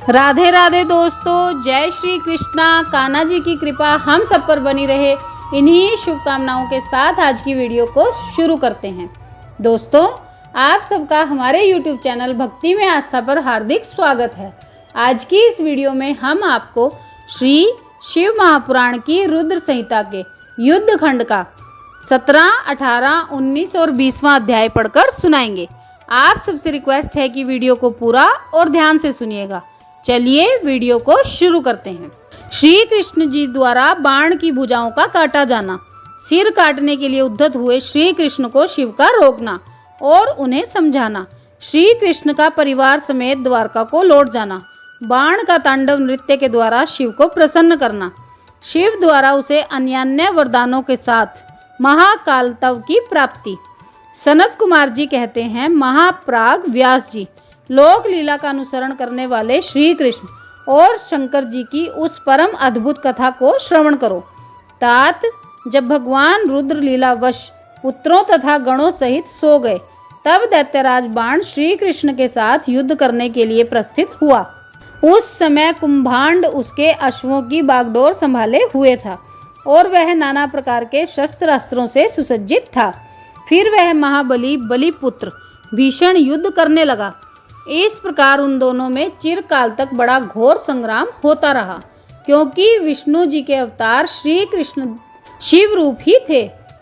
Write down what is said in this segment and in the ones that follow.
राधे राधे दोस्तों, जय श्री कृष्णा। कान्हा जी की कृपा हम सब पर बनी रहे, इन्हीं शुभकामनाओं के साथ आज की वीडियो को शुरू करते हैं। दोस्तों, आप सबका हमारे YouTube चैनल भक्ति में आस्था पर हार्दिक स्वागत है। आज की इस वीडियो में हम आपको श्री शिव महापुराण की रुद्र संहिता के युद्ध खंड का 17, 18, 19 और 20वां अध्याय पढ़कर सुनाएंगे। आप सबसे रिक्वेस्ट है कि वीडियो को पूरा और ध्यान से सुनिएगा। चलिए वीडियो को शुरू करते हैं। श्री कृष्ण जी द्वारा बाण की भुजाओं का काटा जाना, सिर काटने के लिए उद्यत हुए श्री कृष्ण को शिव का रोकना और उन्हें समझाना, श्री कृष्ण का परिवार समेत द्वारका को लौट जाना, बाण का तांडव नृत्य के द्वारा शिव को प्रसन्न करना, शिव द्वारा उसे अन्यान्य वरदानों के साथ महाकालतव की प्राप्ति। सनत कुमार जी कहते हैं, महाप्राग व्यास जी लोक लीला का अनुसरण करने वाले श्री कृष्ण और शंकर जी की उस परम अद्भुत कथा को श्रवण करो। तात, जब भगवान रुद्र लीलावश पुत्रों तथा गणों सहित सो गए, तब दैत्यराज बाण श्री कृष्ण के साथ युद्ध करने के लिए प्रस्थित हुआ। उस समय कुंभांड उसके अश्वों की बागडोर संभाले हुए था और वह नाना प्रकार के शस्त्र अस्त्रों से सुसज्जित था। फिर वह महाबली बलिपुत्र भीषण युद्ध करने लगा। इस प्रकार उन दोनों में चिरकाल तक बड़ा घोर संग्राम होता रहा, क्योंकि विष्णु जी के अवतार श्री कृष्ण शिव रूप ही थे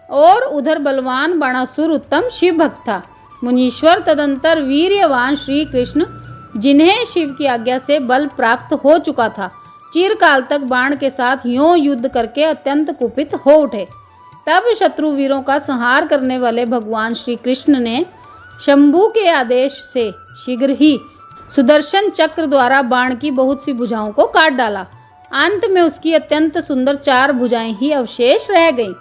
और उधर बलवान बाणासुर उत्तम शिव भक्त था। मुनीश्वर तदंतर वीर्यवान श्री कृष्ण, जिन्हें शिव की आज्ञा से बल प्राप्त हो चुका था, चिरकाल तक बाण के साथ यों युद्ध करके अत्यंत कुपित हो उठे। तब शत्रु वीरों का संहार करने वाले भगवान श्री कृष्ण ने शंभु के आदेश से शीघ्र ही सुदर्शन चक्र द्वारा बाण की बहुत सी भुजाओं को काट डाला। अंत में उसकी अत्यंत सुंदर 4 भुजाएं ही अवशेष रह गईं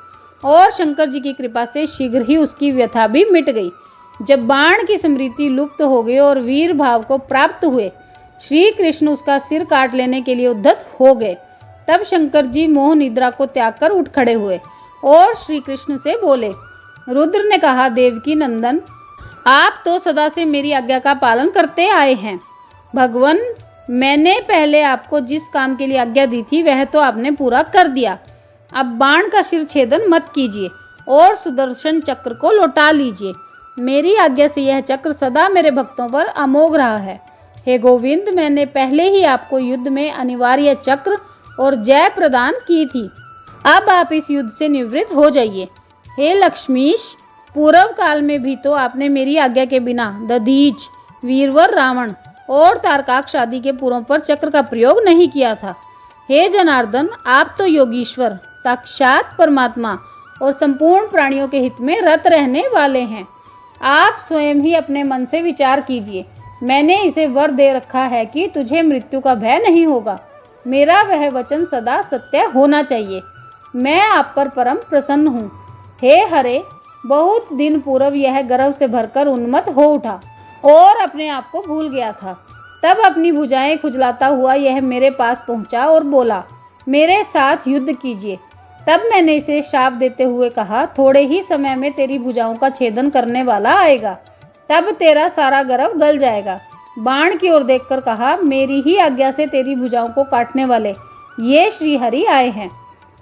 और शंकर जी की कृपा से शीघ्र ही उसकी व्यथा भी मिट गई। जब बाण की स्मृति लुप्त हो गई और वीर भाव को प्राप्त हुए श्री कृष्ण उसका सिर काट लेने के लिए उद्यत हो गए, तब शंकर जी मोह निद्रा को त्याग कर उठ खड़े हुए और श्री कृष्ण से बोले। रुद्र ने कहा, देवकी नंदन, आप तो सदा से मेरी आज्ञा का पालन करते आए हैं। भगवान, मैंने पहले आपको जिस काम के लिए आज्ञा दी थी वह तो आपने पूरा कर दिया। अब बाण का शिर छेदन मत कीजिए और सुदर्शन चक्र को लौटा लीजिए। मेरी आज्ञा से यह चक्र सदा मेरे भक्तों पर अमोघ रहा है। हे गोविंद, मैंने पहले ही आपको युद्ध में अनिवार्य चक्र और जय प्रदान की थी। अब आप इस युद्ध से निवृत्त हो जाइए। हे लक्ष्मीश, पूर्व काल में भी तो आपने मेरी आज्ञा के बिना दधीच, वीरवर रावण और तारकाक्ष आदि के पुरों पर चक्र का प्रयोग नहीं किया था। हे जनार्दन, आप तो योगीश्वर, साक्षात परमात्मा और संपूर्ण प्राणियों के हित में रत रहने वाले हैं। आप स्वयं ही अपने मन से विचार कीजिए। मैंने इसे वर दे रखा है कि तुझे मृत्यु का भय नहीं होगा। मेरा वह वचन सदा सत्य होना चाहिए। मैं आप पर परम प्रसन्न हूँ। हे हरे, बहुत दिन पूर्व यह गर्व से भरकर उन्मत्त हो उठा और अपने आप को भूल गया था। तब अपनी भुजाएं खुजलाता हुआ यह मेरे पास पहुंचा और बोला, मेरे साथ युद्ध कीजिए। तब मैंने इसे शाप देते हुए कहा, थोड़े ही समय में तेरी भुजाओं का छेदन करने वाला आएगा, तब तेरा सारा गर्व गल जाएगा। बाण की ओर देखकर कहा, मेरी ही आज्ञा से तेरी भुजाओं को काटने वाले ये श्री हरि आए हैं।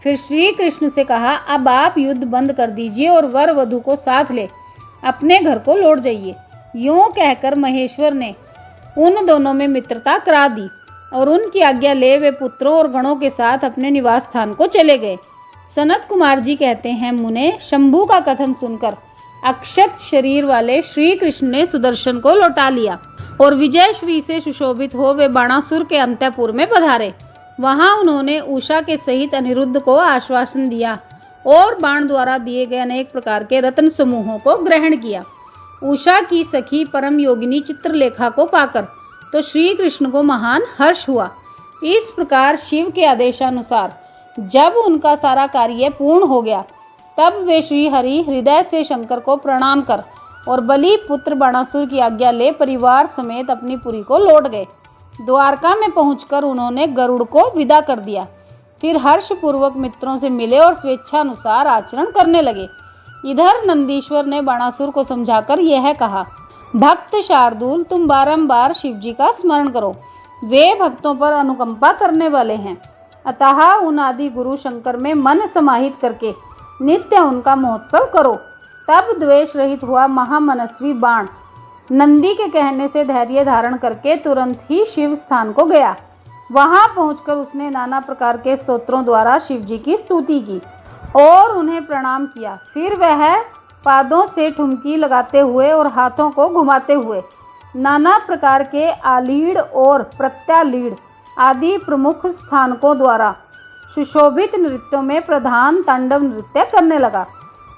फिर श्री कृष्ण से कहा, अब आप युद्ध बंद कर दीजिए और वर वधु को साथ ले अपने घर को लौट जाइए। यूं कहकर महेश्वर ने उन दोनों में मित्रता करा दी और उनकी आज्ञा ले वे पुत्रों और गणों के साथ अपने निवास स्थान को चले गए। सनत कुमार जी कहते हैं, मुने, शंभु का कथन सुनकर अक्षत शरीर वाले श्री कृष्ण ने सुदर्शन को लौटा लिया और विजय श्री से सुशोभित हो वे बाणासुर के अंतःपुर में पधारे। वहां उन्होंने उषा के सहित अनिरुद्ध को आश्वासन दिया और बाण द्वारा दिए गए अनेक प्रकार के रत्न समूहों को ग्रहण किया। उषा की सखी परम योगिनी चित्रलेखा को पाकर तो श्री कृष्ण को महान हर्ष हुआ। इस प्रकार शिव के आदेशानुसार जब उनका सारा कार्य पूर्ण हो गया, तब वे श्री हरि हृदय से शंकर को प्रणाम कर और बलि पुत्र बाणासुर की आज्ञा ले परिवार समेत अपनी पुरी को लौट गए। द्वारका में पहुंचकर उन्होंने गरुड़ को विदा कर दिया। फिर हर्षपूर्वक मित्रों से मिले और स्वेच्छानुसार आचरण करने लगे। इधर नंदीश्वर ने बाणासुर को समझाकर यह कहा, भक्त शार्दूल, तुम बारंबार शिवजी का स्मरण करो वे भक्तों पर अनुकंपा करने वाले हैं। अतः उन आदि गुरु शंकर में मन समाहित करके नित्य उनका महोत्सव करो। तब द्वेष रहित हुआ महामनस्वी बाण नंदी के कहने से धैर्य धारण करके तुरंत ही शिव स्थान को गया। वहां पहुंचकर उसने नाना प्रकार के स्तोत्रों द्वारा शिव जी की स्तुति की और उन्हें प्रणाम किया। फिर वह पादों से ठुमकी लगाते हुए और हाथों को घुमाते हुए नाना प्रकार के आलीढ़ और प्रत्यालीढ़ आदि प्रमुख स्थानकों द्वारा सुशोभित नृत्यों में प्रधान तांडव नृत्य करने लगा।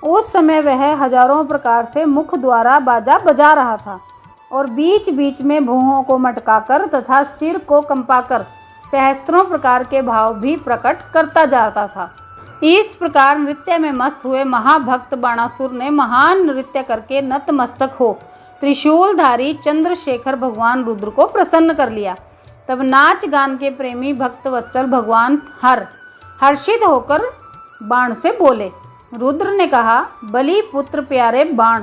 उस समय वह हजारों प्रकार से मुख द्वारा बाजा बजा रहा था और बीच बीच में भुहों को मटकाकर तथा सिर को कंपाकर सहस्त्रों प्रकार के भाव भी प्रकट करता जाता था। इस प्रकार नृत्य में मस्त हुए महाभक्त बाणासुर ने महान नृत्य करके नतमस्तक हो त्रिशूलधारी चंद्रशेखर भगवान रुद्र को प्रसन्न कर लिया। तब नाच गान के प्रेमी भक्त वत्सल भगवान हर्षित होकर बाण से बोले। रुद्र ने कहा, बलि पुत्र प्यारे बाण,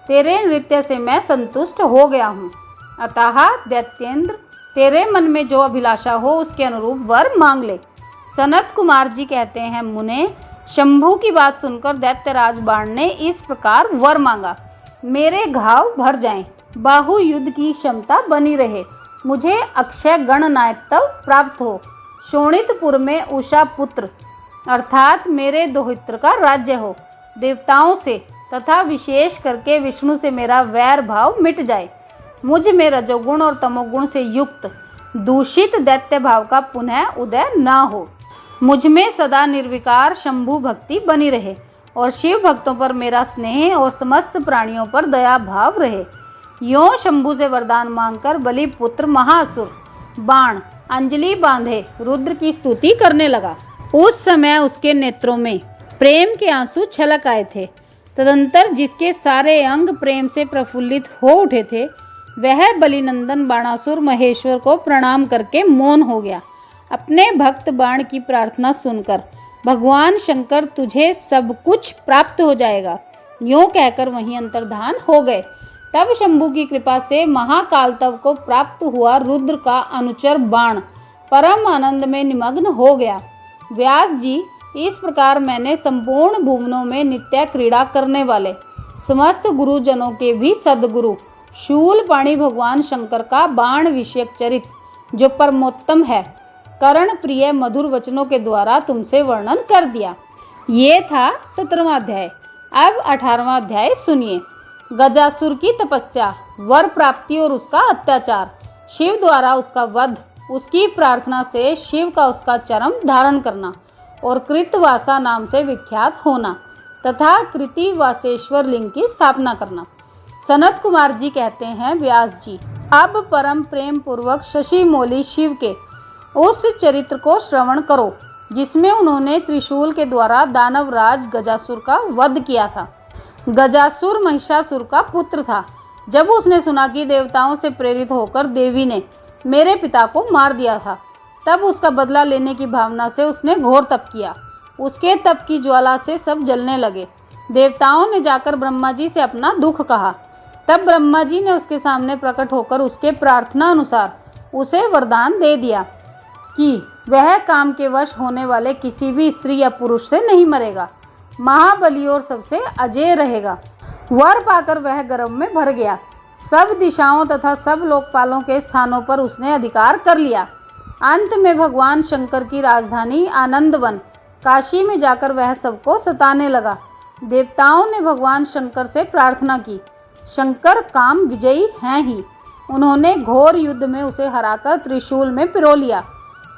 तेरे नृत्य से मैं संतुष्ट हो गया हूँ। अतः दैत्येंद्र, तेरे मन में जो अभिलाषा हो उसके अनुरूप वर मांग ले। सनत कुमार जी कहते हैं, मुने, शंभु की बात सुनकर दैत्यराज बाण ने इस प्रकार वर मांगा, मेरे घाव भर जाएं, बाहु युद्ध की क्षमता बनी रहे, मुझे अक्षय गणनायकत्व प्राप्त हो, शोणितपुर में उषा पुत्र अर्थात मेरे दोहित्र का राज्य हो, देवताओं से तथा विशेष करके विष्णु से मेरा वैर भाव मिट जाए, मुझ में रजोगुण और तमोगुण से युक्त दूषित दैत्य भाव का पुनः उदय ना हो, मुझ में सदा निर्विकार शंभु भक्ति बनी रहे और शिव भक्तों पर मेरा स्नेह और समस्त प्राणियों पर दया भाव रहे। यों शंभु से वरदान मांगकर बलि पुत्र महाअसुर बाण अंजलि बांधे रुद्र की स्तुति करने लगा। उस समय उसके नेत्रों में प्रेम के आंसू छलक आए थे। तदंतर जिसके सारे अंग प्रेम से प्रफुल्लित हो उठे थे, वह बलिनंदन बाणासुर महेश्वर को प्रणाम करके मौन हो गया। अपने भक्त बाण की प्रार्थना सुनकर भगवान शंकर तुझे सब कुछ प्राप्त हो जाएगा, यूं कहकर वहीं अंतर्धान हो गए। तब शंभु की कृपा से महाकालतव को प्राप्त हुआ रुद्र का अनुचर बाण परम आनंद में निमग्न हो गया। व्यास जी, इस प्रकार मैंने संपूर्ण भुवनों में नित्य क्रीड़ा करने वाले समस्त गुरुजनों के भी सद्गुरु शूलपाणी भगवान शंकर का बाण विषयक चरित्र जो परमोत्तम है, कर्ण प्रिय मधुर वचनों के द्वारा तुमसे वर्णन कर दिया। ये था 17वां अध्याय। अब 18वां अध्याय सुनिए। गजासुर की तपस्या, वर प्राप्ति और उसका अत्याचार, शिव द्वारा उसका वध, उसकी प्रार्थना से शिव का उसका चरम धारण करना और कृतवासा नाम से विख्यात होना तथा कृतिवासेश्वर लिंग की स्थापना करना। सनत कुमार जी कहते हैं, व्यास जी, अब परम प्रेम पूर्वक शशि मौली शिव के उस चरित्र को श्रवण करो जिसमें उन्होंने त्रिशूल के द्वारा दानवराज गजासुर का वध किया था। गजासुर महिषासुर का पुत्र था। जब उसने सुना कि देवताओं से प्रेरित होकर देवी ने मेरे पिता को मार दिया था, तब उसका बदला लेने की भावना से उसने घोर तप किया। उसके तप की ज्वाला से सब जलने लगे। देवताओं ने जाकर ब्रह्मा जी से अपना दुख कहा। तब ब्रह्मा जी ने उसके सामने प्रकट होकर उसके प्रार्थना अनुसार उसे वरदान दे दिया कि वह काम के वश होने वाले किसी भी स्त्री या पुरुष से नहीं मरेगा, महाबली और सबसे अजेय रहेगा। वर पाकर वह गर्व में भर गया। सब दिशाओं तथा सब लोकपालों के स्थानों पर उसने अधिकार कर लिया। अंत में भगवान शंकर की राजधानी आनंदवन काशी में जाकर वह सबको सताने लगा। देवताओं ने भगवान शंकर से प्रार्थना की। शंकर काम विजयी हैं ही। उन्होंने घोर युद्ध में उसे हराकर त्रिशूल में पिरो लिया।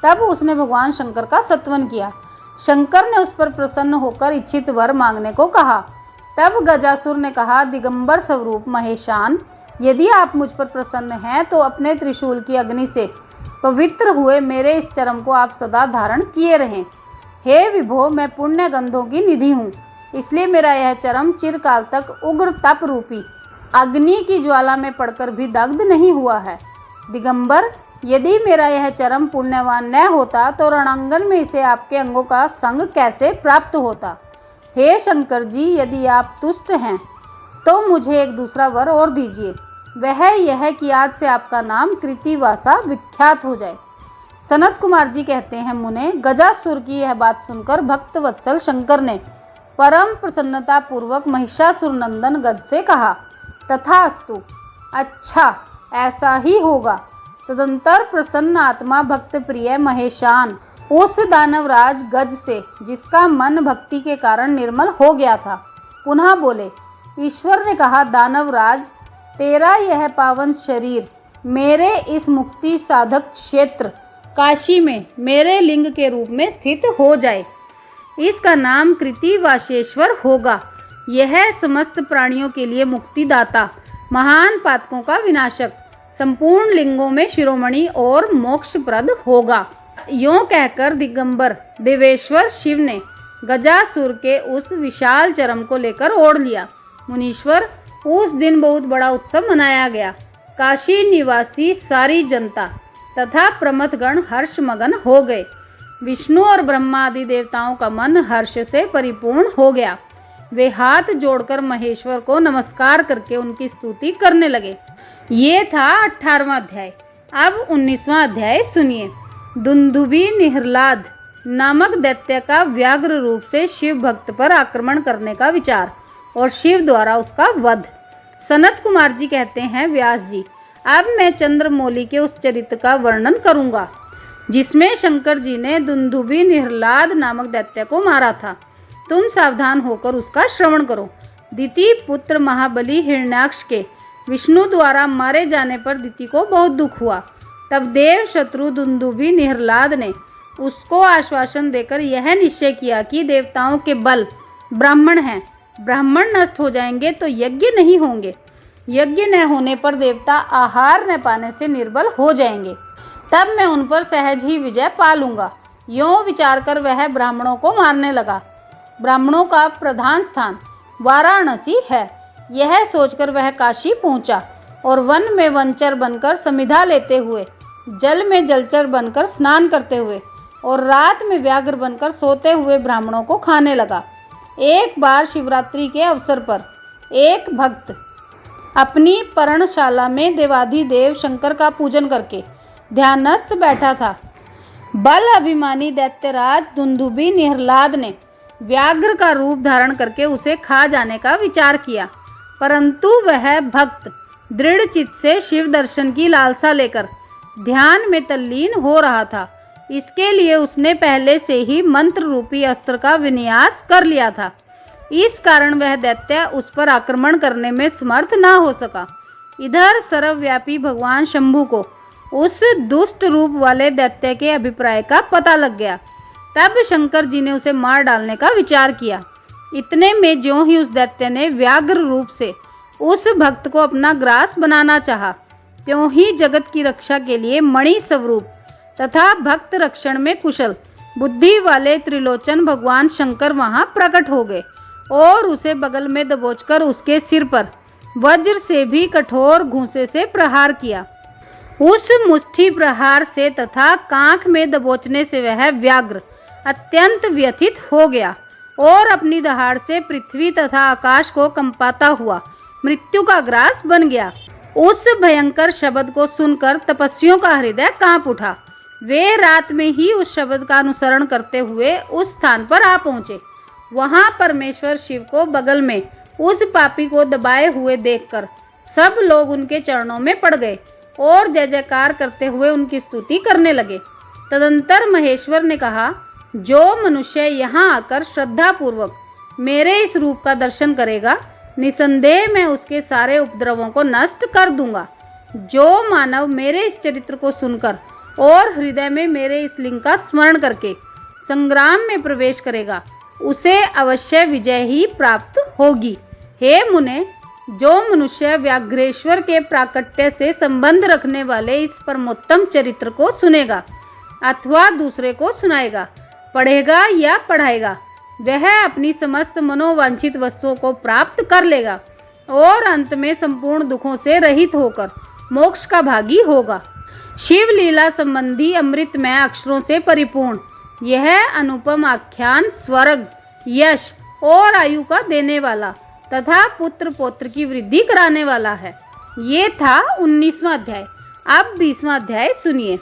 तब उसने भगवान शंकर का सत्वन किया। शंकर ने उस पर प्रसन्न होकर इच्छित वर मांगने को कहा। तब गजासुर ने कहा, दिगंबर स्वरूप महेशान, यदि आप मुझ पर प्रसन्न हैं तो अपने त्रिशूल की अग्नि से पवित्र हुए मेरे इस चरम को आप सदा धारण किए रहें। हे विभो, मैं पुण्य गंधों की निधि हूँ, इसलिए मेरा यह चरम चिरकाल तक उग्र तप रूपी अग्नि की ज्वाला में पड़कर भी दग्ध नहीं हुआ है। दिगंबर, यदि मेरा यह चरम पुण्यवान न होता तो रणांगन में इसे आपके अंगों का संग कैसे प्राप्त होता। हे शंकर जी, यदि आप तुष्ट हैं तो मुझे एक दूसरा वर और दीजिए। वह यह कि आज से आपका नाम कृतिवासा विख्यात हो जाए। सनत कुमार जी कहते हैं, मुने, गजासुर की यह बात सुनकर भक्त वत्सल शंकर ने परम प्रसन्नता पूर्वक महिषासुर नंदन गज से कहा, तथास्तु, अच्छा ऐसा ही होगा। तदंतर प्रसन्न आत्मा भक्त प्रिय महेशान उस दानवराज गज से, जिसका मन भक्ति के कारण निर्मल हो गया था, पुनः बोले। ईश्वर ने कहा, दानवराज, तेरा यह पावन शरीर मेरे इस मुक्ति साधक क्षेत्र काशी में मेरे लिंग के रूप में स्थित हो जाए। इसका नाम कृतिवासेश्वर होगा। यह समस्त प्राणियों के लिए मुक्तिदाता, महान पातकों का विनाशक, संपूर्ण लिंगों में शिरोमणि और मोक्षप्रद होगा। यों कहकर दिगंबर देवेश्वर शिव ने गजासुर के उस विशाल चरम को लेकर ओढ़ लिया। मुनीश्वर, उस दिन बहुत बड़ा उत्सव मनाया गया। काशी निवासी सारी जनता तथा प्रमथगण हर्षमगन हो गए। विष्णु और ब्रह्मा आदि देवताओं का मन हर्ष से परिपूर्ण हो गया। वे हाथ जोड़कर महेश्वर को नमस्कार करके उनकी स्तुति करने लगे। ये था 18वां अध्याय। अब 19वां अध्याय सुनिए। दुंदुभी निहलाद नामक दैत्य का व्याघ्र रूप से शिव भक्त पर आक्रमण करने का विचार और शिव द्वारा उसका वध। सनत कुमार जी कहते हैं, व्यास जी, अब मैं चंद्रमौली के उस चरित्र का वर्णन करूंगा जिसमें शंकर जी ने दुंदुभी निहलाद नामक दैत्य को मारा था। तुम सावधान होकर उसका श्रवण करो। दिति पुत्र महाबली हिरण्याक्ष के विष्णु द्वारा मारे जाने पर दिति को बहुत दुख हुआ। तब देव शत्रु दुंदुभी निहलाद ने उसको आश्वासन देकर यह निश्चय किया कि देवताओं के बल ब्राह्मण हैं, ब्राह्मण नष्ट हो जाएंगे तो यज्ञ नहीं होंगे, यज्ञ न होने पर देवता आहार न पाने से निर्बल हो जाएंगे, तब मैं उन पर सहज ही विजय पा लूंगा। यों विचार कर वह ब्राह्मणों को मारने लगा। ब्राह्मणों का प्रधान स्थान वाराणसी है। यह सोचकर वह काशी पहुंचा और वन में वनचर बनकर समिधा लेते हुए, जल में जलचर बनकर स्नान करते हुए और रात में व्याघ्र बनकर सोते हुए ब्राह्मणों को खाने लगा। एक बार शिवरात्रि के अवसर पर एक भक्त अपनी पर्णशाला में देवाधिदेव शंकर का पूजन करके ध्यानस्थ बैठा था। बल अभिमानी दैत्यराज दुंदुभी निहलाद ने व्याघ्र का रूप धारण करके उसे खा जाने का विचार किया, परंतु वह भक्त दृढ़ चित्त से शिव दर्शन की लालसा लेकर ध्यान में तल्लीन हो रहा था। इसके लिए उसने पहले से ही मंत्र रूपी अस्त्र का विन्यास कर लिया था। इस कारण वह दैत्य उस पर आक्रमण करने में समर्थ ना हो सका। इधर सर्वव्यापी भगवान शंभु को उस दुष्ट रूप वाले दैत्य के अभिप्राय का पता लग गया। तब शंकर जी ने उसे मार डालने का विचार किया। इतने में ज्यों ही उस दैत्य ने व्याघ्र रूप से उस भक्त को अपना ग्रास बनाना चाहा, त्यों ही जगत की रक्षा के लिए मणि स्वरूप तथा भक्त रक्षण में कुशल बुद्धि वाले त्रिलोचन भगवान शंकर वहां प्रकट हो गए और उसे बगल में दबोचकर उसके सिर पर वज्र से भी कठोर घूंसे से प्रहार किया। उस मुष्टि प्रहार से तथा कांख में दबोचने से वह व्याघ्र अत्यंत व्यथित हो गया और अपनी दहाड़ से पृथ्वी तथा आकाश को कंपाता हुआ मृत्यु का ग्रास बन गया। उस भयंकर शब्द को सुनकर तपस्वियों का हृदय कांप उठा। वे रात में ही उस शब्द का अनुसरण करते हुए उस स्थान पर आ पहुंचे। वहां परमेश्वर शिव को बगल में उस पापी को दबाए हुए देखकर सब लोग उनके चरणों में पड़ गए और जय जयकार करते हुए उनकी स्तुति करने लगे। तदंतर महेश्वर ने कहा, जो मनुष्य यहाँ आकर श्रद्धा पूर्वक मेरे इस रूप का दर्शन करेगा, निसंदेह मैं उसके सारे उपद्रवों को नष्ट कर दूंगा। जो मानव मेरे इस चरित्र को सुनकर और हृदय में मेरे इस लिंग का स्मरण करके संग्राम में प्रवेश करेगा, उसे अवश्य विजय ही प्राप्त होगी। हे मुने, जो मनुष्य व्याघ्रेश्वर के प्राकट्य से संबंध रखने वाले इस परमोत्तम चरित्र को सुनेगा अथवा दूसरे को सुनाएगा, पढ़ेगा या पढ़ाएगा, वह अपनी समस्त मनोवांछित वस्तुओं को प्राप्त कर लेगा और अंत में संपूर्ण दुखों से रहित होकर मोक्ष का भागी होगा। शिव लीला संबंधी अमृतमय अक्षरों से परिपूर्ण यह अनुपम आख्यान स्वर्ग, यश और आयु का देने वाला तथा पुत्र पौत्र की वृद्धि कराने वाला है। ये था 19वां अध्याय। अब 20वां अध्याय सुनिए।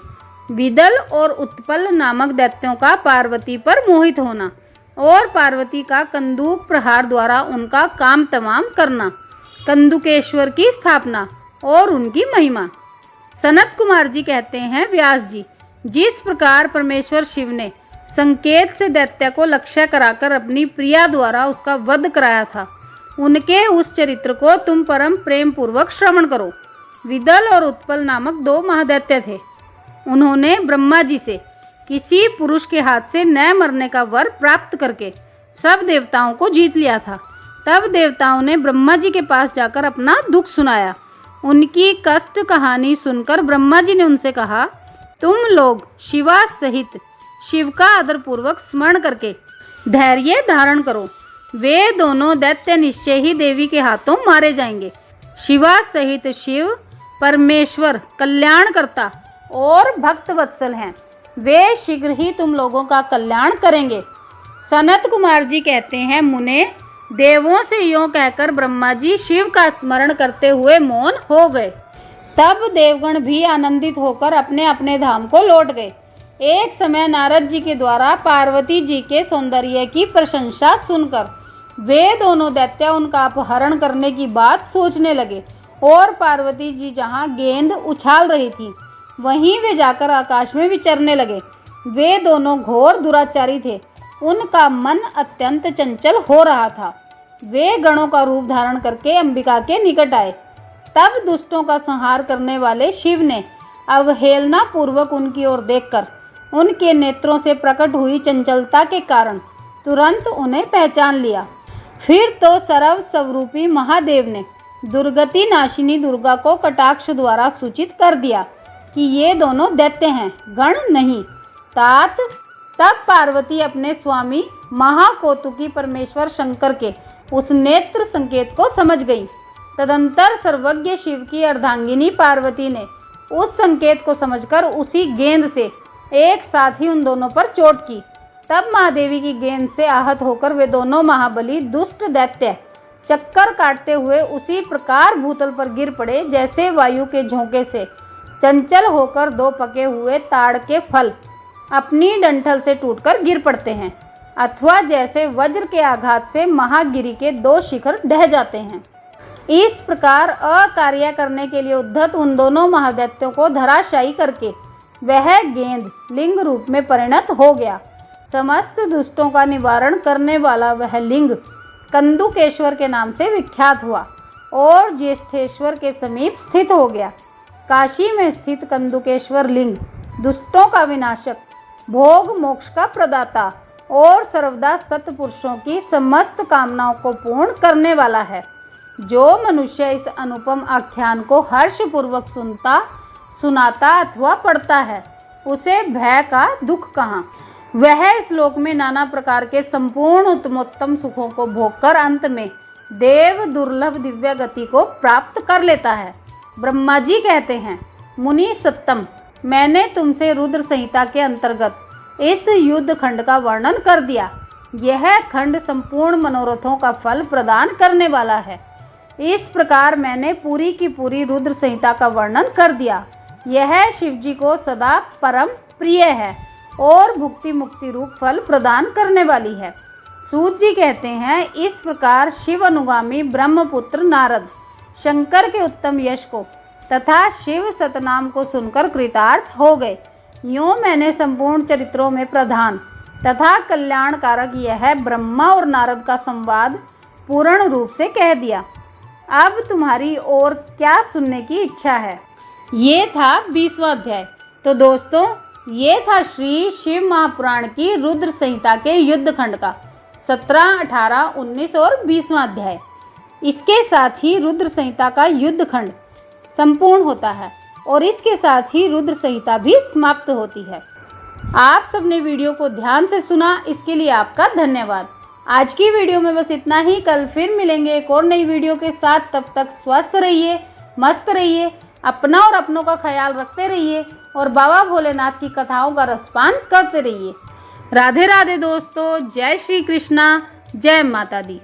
विदल और उत्पल नामक दैत्यों का पार्वती पर मोहित होना और पार्वती का कंदूक प्रहार द्वारा उनका काम तमाम करना, कंदुकेश्वर की स्थापना और उनकी महिमा। सनत कुमार जी कहते हैं, व्यास जी, जिस प्रकार परमेश्वर शिव ने संकेत से दैत्य को लक्ष्य कराकर अपनी प्रिया द्वारा उसका वध कराया था, उनके उस चरित्र को तुम परम प्रेम पूर्वक श्रवण करो। विदल और उत्पल नामक 2 महादैत्य थे। उन्होंने ब्रह्मा जी से किसी पुरुष के हाथ से न मरने का वर प्राप्त करके सब देवताओं को जीत लिया था। तब देवताओं ने ब्रह्मा जी के पास जाकर अपना दुख सुनाया। उनकी कष्ट कहानी सुनकर ब्रह्मा जी ने उनसे कहा, तुम लोग शिवा सहित शिव का आदरपूर्वक स्मरण करके धैर्य धारण करो। वे दोनों दैत्य निश्चय ही देवी के हाथों मारे जाएंगे। शिवा सहित शिव परमेश्वर कल्याणकर्ता और भक्त वत्सल हैं। वे शीघ्र ही तुम लोगों का कल्याण करेंगे। सनत कुमार जी कहते हैं, मुने, देवों से यों कहकर ब्रह्मा जी शिव का स्मरण करते हुए मौन हो गए। तब देवगण भी आनंदित होकर अपने अपने धाम को लौट गए। एक समय नारद जी के द्वारा पार्वती जी के सौंदर्य की प्रशंसा सुनकर वे दोनों दैत्य उनका अपहरण करने की बात सोचने लगे और पार्वती जी जहाँ गेंद उछाल रही थी वहीं वे जाकर आकाश में विचरने लगे। वे दोनों घोर दुराचारी थे। उनका मन अत्यंत चंचल हो रहा था। वे गणों का रूप धारण करके अंबिका के निकट आए। तब दुष्टों का संहार करने वाले शिव ने अवहेलना पूर्वक उनकी ओर देखकर उनके नेत्रों से प्रकट हुई चंचलता के कारण तुरंत उन्हें पहचान लिया। फिर तो सर्व स्वरूपी महादेव ने दुर्गति नाशिनी दुर्गा को कटाक्ष द्वारा सूचित कर दिया कि ये दोनों दैत्य हैं, गण नहीं। तब पार्वती अपने स्वामी महाकौतुकी परमेश्वर शंकर के उस नेत्र संकेत को समझ गई। तदंतर सर्वज्ञ शिव की अर्धांगिनी पार्वती ने उस संकेत को समझकर उसी गेंद से एक साथ ही उन दोनों पर चोट की। तब महादेवी की गेंद से आहत होकर वे दोनों महाबली दुष्ट दैत्य चक्कर काटते हुए उसी प्रकार भूतल पर गिर पड़े जैसे वायु के झोंके से चंचल होकर 2 पके हुए ताड़ के फल अपनी डंठल से टूटकर गिर पड़ते हैं, अथवा जैसे वज्र के आघात से महागिरी के 2 शिखर ढह जाते हैं। इस प्रकार अकार्य करने के लिए उद्धत उन दोनों महादैत्यों को धराशायी करके वह गेंद लिंग रूप में परिणत हो गया। समस्त दुष्टों का निवारण करने वाला वह लिंग कंदुकेश्वर के नाम से विख्यात हुआ और ज्येष्ठेश्वर के समीप स्थित हो गया। काशी में स्थित कंदुकेश्वर लिंग दुष्टों का विनाशक, भोग मोक्ष का प्रदाता और सर्वदा सत्पुरुषों की समस्त कामनाओं को पूर्ण करने वाला है। जो मनुष्य इस अनुपम आख्यान को हर्षपूर्वक सुनाता अथवा पढ़ता है, उसे भय का दुख कहाँ। वह इस लोक में नाना प्रकार के संपूर्ण उत्तमोत्तम सुखों को भोगकर अंत में देव दुर्लभ दिव्य गति को प्राप्त कर लेता है। ब्रह्मा जी कहते हैं, मुनि सत्तम, मैंने तुमसे रुद्र संहिता के अंतर्गत इस युद्ध खंड का वर्णन कर दिया। यह खंड संपूर्ण मनोरथों का फल प्रदान करने वाला है। इस प्रकार मैंने पूरी की पूरी रुद्र संहिता का वर्णन कर दिया। यह शिवजी को सदा परम प्रिय है और भुक्ति मुक्ति रूप फल प्रदान करने वाली है। सूत जी कहते हैं, इस प्रकार शिव अनुगामी ब्रह्मपुत्र नारद शंकर के उत्तम यश को तथा शिव सतनाम को सुनकर कृतार्थ हो गए। यूँ मैंने संपूर्ण चरित्रों में प्रधान तथा कल्याणकारक यह ब्रह्मा और नारद का संवाद पूर्ण रूप से कह दिया। अब तुम्हारी और क्या सुनने की इच्छा है। ये था 20वां अध्याय। तो दोस्तों, ये था श्री शिव महापुराण की रुद्र संहिता के युद्ध खंड का 17, 18, 19 और 20वां अध्याय। इसके साथ ही रुद्र संहिता का युद्ध खंड संपूर्ण होता है और इसके साथ ही रुद्र संहिता भी समाप्त होती है। आप सबने वीडियो को ध्यान से सुना, इसके लिए आपका धन्यवाद। आज की वीडियो में बस इतना ही। कल फिर मिलेंगे एक और नई वीडियो के साथ। तब तक स्वस्थ रहिए, मस्त रहिए, अपना और अपनों का ख्याल रखते रहिए और बाबा भोलेनाथ की कथाओं का रसपान करते रहिए। राधे राधे दोस्तों। जय श्री कृष्णा, जय माता दी।